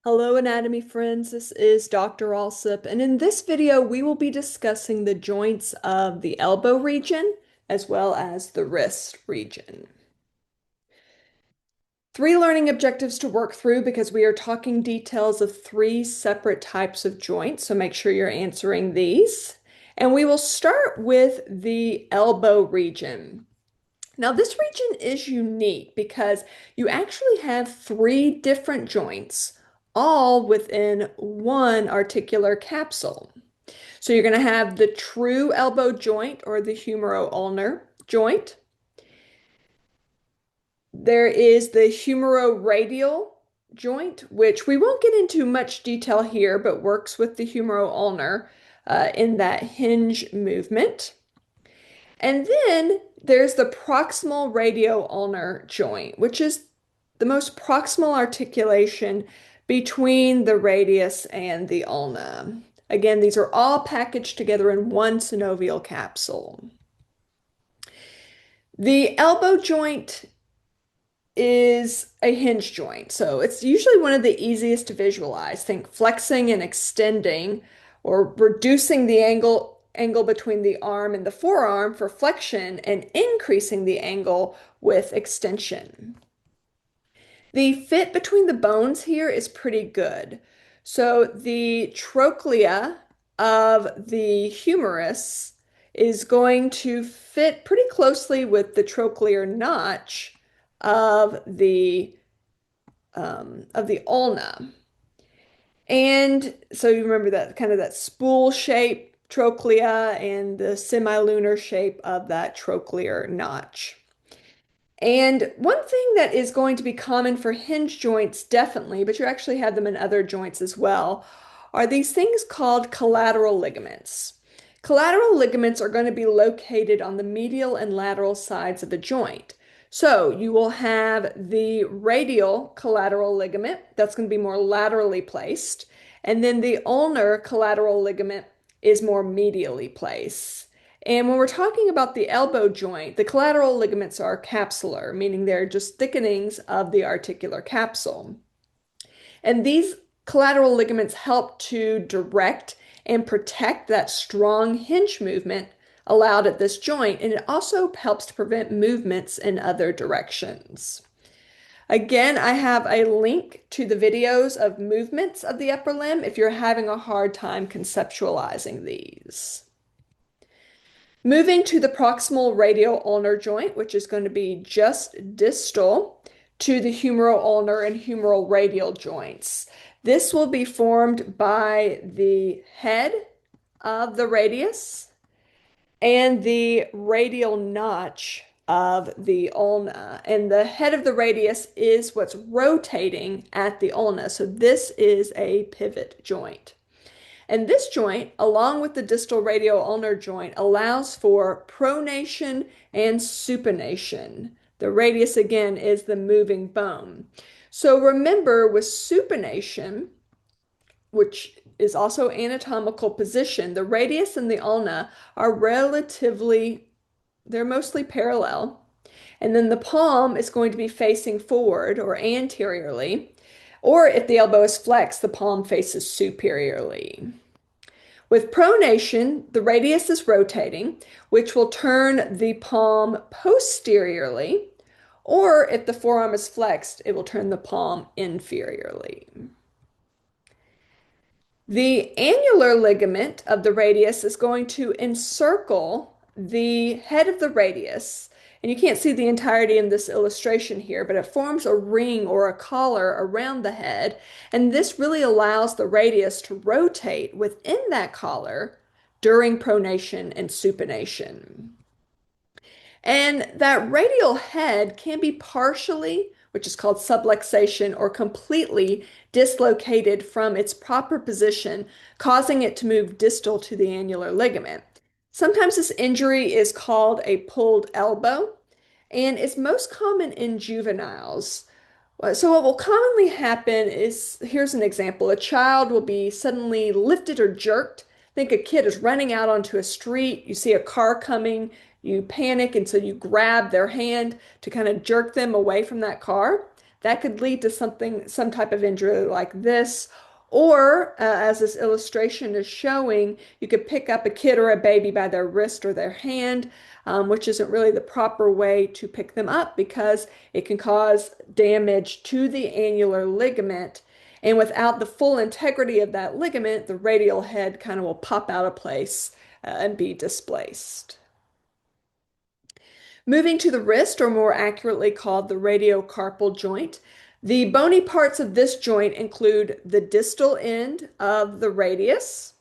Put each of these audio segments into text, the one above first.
Hello, anatomy friends. This is Dr. Alsip, and in this video, we will be discussing the joints of the elbow region as well as the wrist region. Three learning objectives to work through because we are talking details of three separate types of joints, so make sure you're answering these. And we will start with the elbow region. Now, this region is unique because you actually have three different joints, all within one articular capsule. So you're going to have the true elbow joint or the humero-ulnar joint. There is the humero-radial joint, which we won't get into much detail here, but works with the humero-ulnar in that hinge movement. And then there's the proximal radio-ulnar joint, which is the most proximal articulation between the radius and the ulna. Again, these are all packaged together in one synovial capsule. The elbow joint is a hinge joint, so it's usually one of the easiest to visualize. Think flexing and extending or reducing the angle between the arm and the forearm for flexion and increasing the angle with extension. The fit between the bones here is pretty good. So the trochlea of the humerus is going to fit pretty closely with the trochlear notch of the ulna. And so you remember that kind of that spool shape trochlea and the semilunar shape of that trochlear notch. And one thing that is going to be common for hinge joints, definitely, but you actually have them in other joints as well, are these things called collateral ligaments. Collateral ligaments are going to be located on the medial and lateral sides of a joint. So you will have the radial collateral ligament, that's going to be more laterally placed, and then the ulnar collateral ligament is more medially placed. And when we're talking about the elbow joint, the collateral ligaments are capsular, meaning they're just thickenings of the articular capsule. And these collateral ligaments help to direct and protect that strong hinge movement allowed at this joint, and it also helps to prevent movements in other directions. Again, I have a link to the videos of movements of the upper limb if you're having a hard time conceptualizing these. Moving to the proximal radio-ulnar joint, which is going to be just distal to the humero-ulnar and humeral radial joints. This will be formed by the head of the radius and the radial notch of the ulna. And the head of the radius is what's rotating at the ulna. So this is a pivot joint. And this joint, along with the distal radio-ulnar joint, allows for pronation and supination. The radius, again, is the moving bone. So remember, with supination, which is also anatomical position, the radius and the ulna are they're mostly parallel. And then the palm is going to be facing forward or anteriorly. Or if the elbow is flexed, the palm faces superiorly. With pronation, the radius is rotating, which will turn the palm posteriorly, or if the forearm is flexed, it will turn the palm inferiorly. The annular ligament of the radius is going to encircle the head of the radius. And you can't see the entirety in this illustration here, but it forms a ring or a collar around the head. And this really allows the radius to rotate within that collar during pronation and supination. And that radial head can be partially, which is called subluxation, or completely dislocated from its proper position, causing it to move distal to the annular ligament. Sometimes this injury is called a pulled elbow, and it's most common in juveniles. So what will commonly happen is, here's an example. A child will be suddenly lifted or jerked. Think a kid is running out onto a street. You see a car coming, you panic, and so you grab their hand to kind of jerk them away from that car. that could lead to some type of injury like this. Or, as this illustration is showing, you could pick up a kid or a baby by their wrist or their hand, which isn't really the proper way to pick them up because it can cause damage to the annular ligament. And without the full integrity of that ligament, the radial head kind of will pop out of place and be displaced. Moving to the wrist, or more accurately called the radiocarpal joint, the bony parts of this joint include the distal end of the radius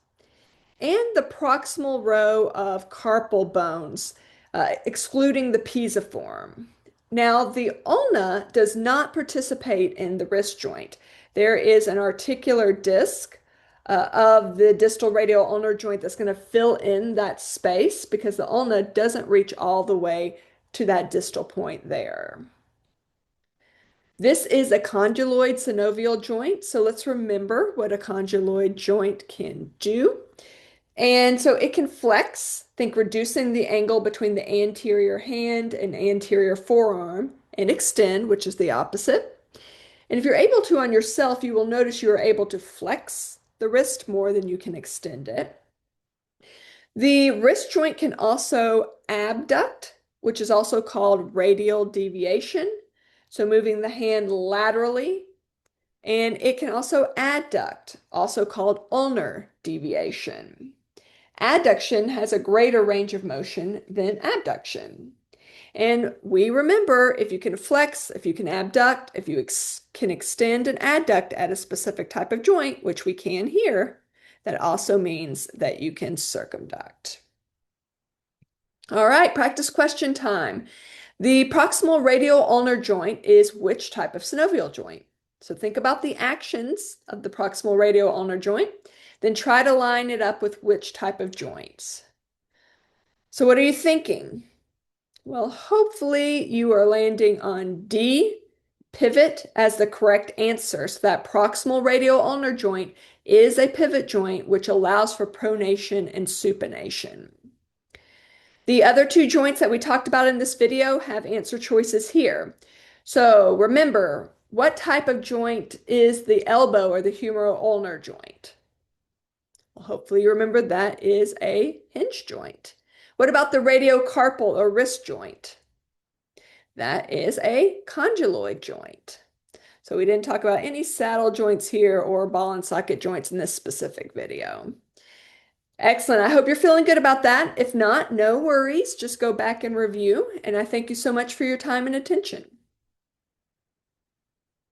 and the proximal row of carpal bones, excluding the pisiform. Now, the ulna does not participate in the wrist joint. There is an articular disc of the distal radio-ulnar joint that's going to fill in that space because the ulna doesn't reach all the way to that distal point there. This is a condyloid synovial joint, so let's remember what a condyloid joint can do. And so it can flex, think reducing the angle between the anterior hand and anterior forearm, and extend, which is the opposite. And if you're able to on yourself, you will notice you are able to flex the wrist more than you can extend it. The wrist joint can also abduct, which is also called radial deviation, so moving the hand laterally. And it can also adduct, also called ulnar deviation. Adduction has a greater range of motion than abduction. And we remember if you can flex, if you can abduct, if you can extend and adduct at a specific type of joint, which we can here, that also means that you can circumduct. All right, practice question time. The proximal radio-ulnar joint is which type of synovial joint? So think about the actions of the proximal radio-ulnar joint, then try to line it up with which type of joints. So what are you thinking? Well, hopefully you are landing on D, pivot, as the correct answer. So that proximal radio-ulnar joint is a pivot joint which allows for pronation and supination. The other two joints that we talked about in this video have answer choices here. So remember, what type of joint is the elbow or the humeral-ulnar joint? Well, hopefully you remember that is a hinge joint. What about the radiocarpal or wrist joint? That is a condyloid joint. So we didn't talk about any saddle joints here or ball and socket joints in this specific video. Excellent. I hope you're feeling good about that. If not, no worries. Just go back and review. And I thank you so much for your time and attention.